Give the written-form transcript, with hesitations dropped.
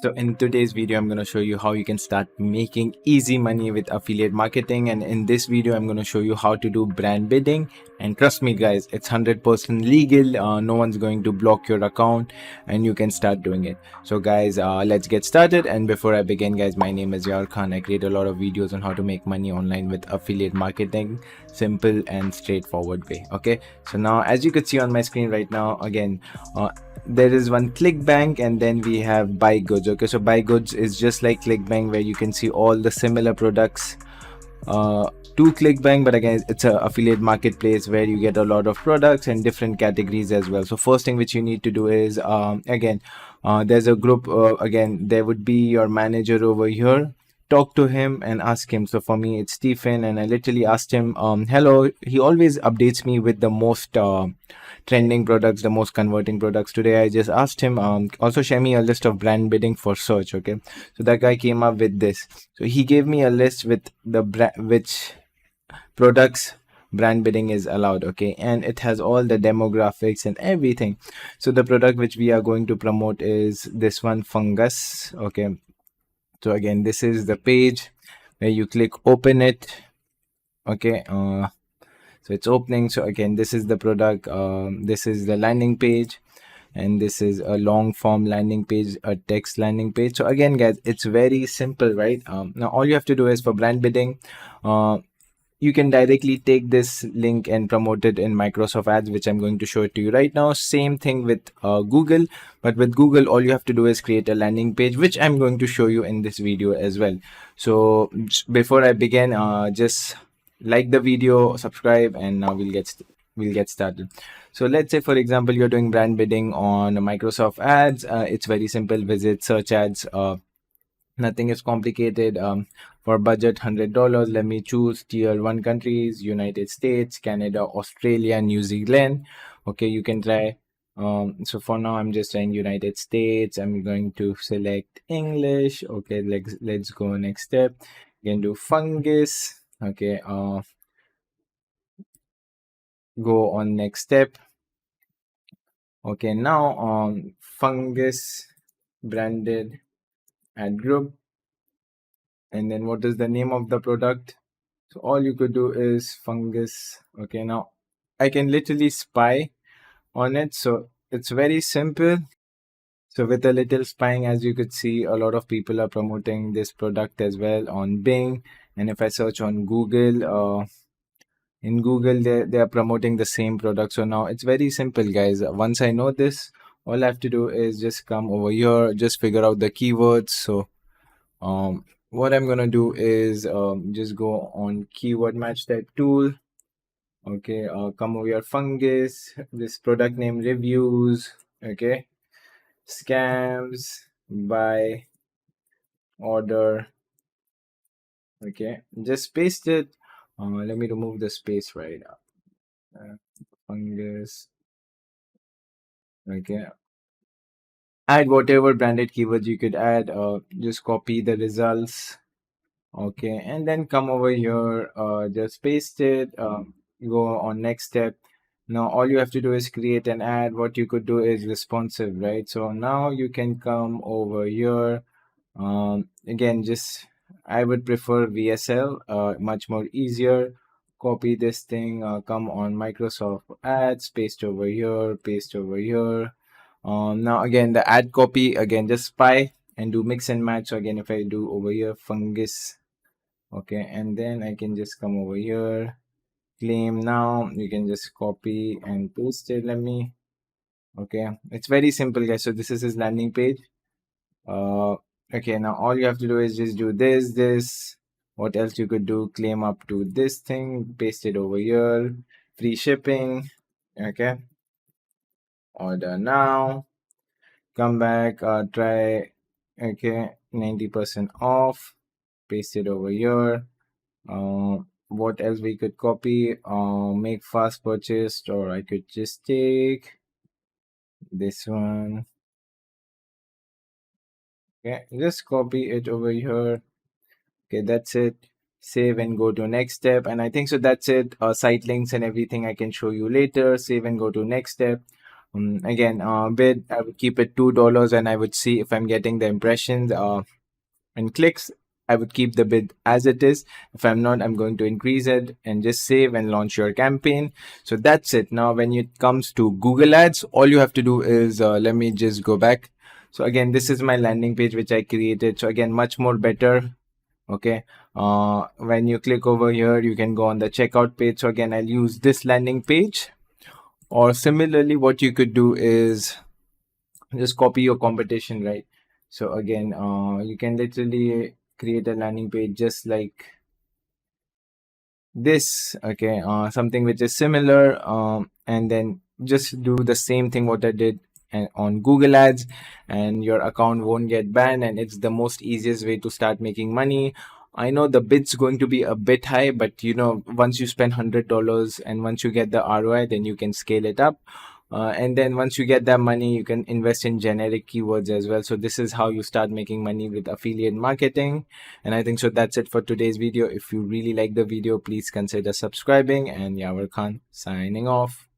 So in today's video, I'm going to show you how you can start making easy money with affiliate marketing. And in this video, I'm going to show you how to do brand bidding. And trust me, guys, it's 100% legal. No one's going to block your account and you can start doing it. So guys, let's get started. And before I begin, guys, my name is Yavar. I create a lot of videos on how to make money online with affiliate marketing, simple and straightforward way. Okay, so now as you could see on my screen right now, again, there is one clickbank and then we have buy goods. Okay, so buy goods is just like clickbank where you can see all the similar products to clickbank, but again it's a affiliate marketplace where you get a lot of products and different categories as well. So first thing which you need to do is again there's a group, again there would be your manager over here. Talk to him and ask him. So for me it's Stephen, and I literally asked him, hello, he always updates me with the most trending products, the most converting products. Today I just asked him, also share me a list of brand bidding for search. Okay, so that guy came up with this. So he gave me a list with the which products brand bidding is allowed. Okay, and it has all the demographics and everything. So the product which we are going to promote is this one, fungus. Okay, so again this is the page where you click open it. Okay, so it's opening. So again this is the product, this is the landing page, and this is a long form landing page, a text landing page. So again guys, it's very simple, right? Now all you have to do is for brand bidding, you can directly take this link and promote it in Microsoft Ads, which I'm going to show it to you right now. Same thing with Google, but with Google all you have to do is create a landing page, which I'm going to show you in this video as well. So before I begin, just like the video, subscribe, and now we'll get started. So let's say for example you're doing brand bidding on Microsoft Ads. It's very simple. Visit search ads. Nothing is complicated. For budget $100, let me choose tier 1 countries: United States, Canada, Australia, New Zealand. Okay, you can try. So for now I'm just trying United States. I'm going to select English. Okay, let's go next step. You can do fungus. Okay, go on next step. Okay, now fungus branded ad group. And then what is the name of the product? So all you could do is fungus. Okay, now I can literally spy on it. So it's very simple. So with a little spying, as you could see, a lot of people are promoting this product as well on Bing. And if I search on Google, in Google, they are promoting the same product. So now it's very simple, guys. Once I know this, all I have to do is just come over here, just figure out the keywords. So what I'm gonna do is just go on keyword match type tool. Okay, come over here, fungus, this product name, reviews. Okay, scams, buy, order. Okay, just paste it. Let me remove the space right now. Fungus. Okay, add whatever branded keywords you could add. Just copy the results. Okay, and then come over here, just paste it, go on next step. Now all you have to do is create an ad. What you could do is responsive, right? So now you can come over here. Again, just I would prefer VSL, much more easier. Copy this thing, come on Microsoft Ads, paste over here, paste over here. Now again the ad copy, again just spy and do mix and match. So again if I do over here fungus. Okay, and then I can just come over here, claim. Now you can just copy and paste it. Let me, okay, it's very simple, guys. So this is his landing page. Okay, now all you have to do is just do this. What else you could do? Claim up to this thing, paste it over here, free shipping. Okay, order now, come back, try. Okay, 90% off, paste it over here. What else we could copy? Make fast purchase, or I could just take this one. Okay, just copy it over here. Okay, that's it. Save and go to next step. And I think so that's it. Site links and everything I can show you later. Save and go to next step. Again, bid, I would keep it $2 and I would see if I'm getting the impressions and clicks. I would keep the bid as it is. If I'm not, I'm going to increase it and just save and launch your campaign. So that's it. Now, when it comes to Google Ads, all you have to do is, let me just go back. So again, this is my landing page, which I created. So again, much more better. Okay. When you click over here, you can go on the checkout page. So again, I'll use this landing page. Or similarly, what you could do is just copy your competition, right? So again, you can literally create a landing page just like this. Okay, something which is similar, and then just do the same thing what I did on Google Ads, and your account won't get banned, and it's the most easiest way to start making money. I know the bid's going to be a bit high, but you know, once you spend $100 and once you get the ROI, then you can scale it up. And then once you get that money, you can invest in generic keywords as well. So this is how you start making money with affiliate marketing. And I think so that's it for today's video. If you really like the video, please consider subscribing. And Yavar Khan signing off.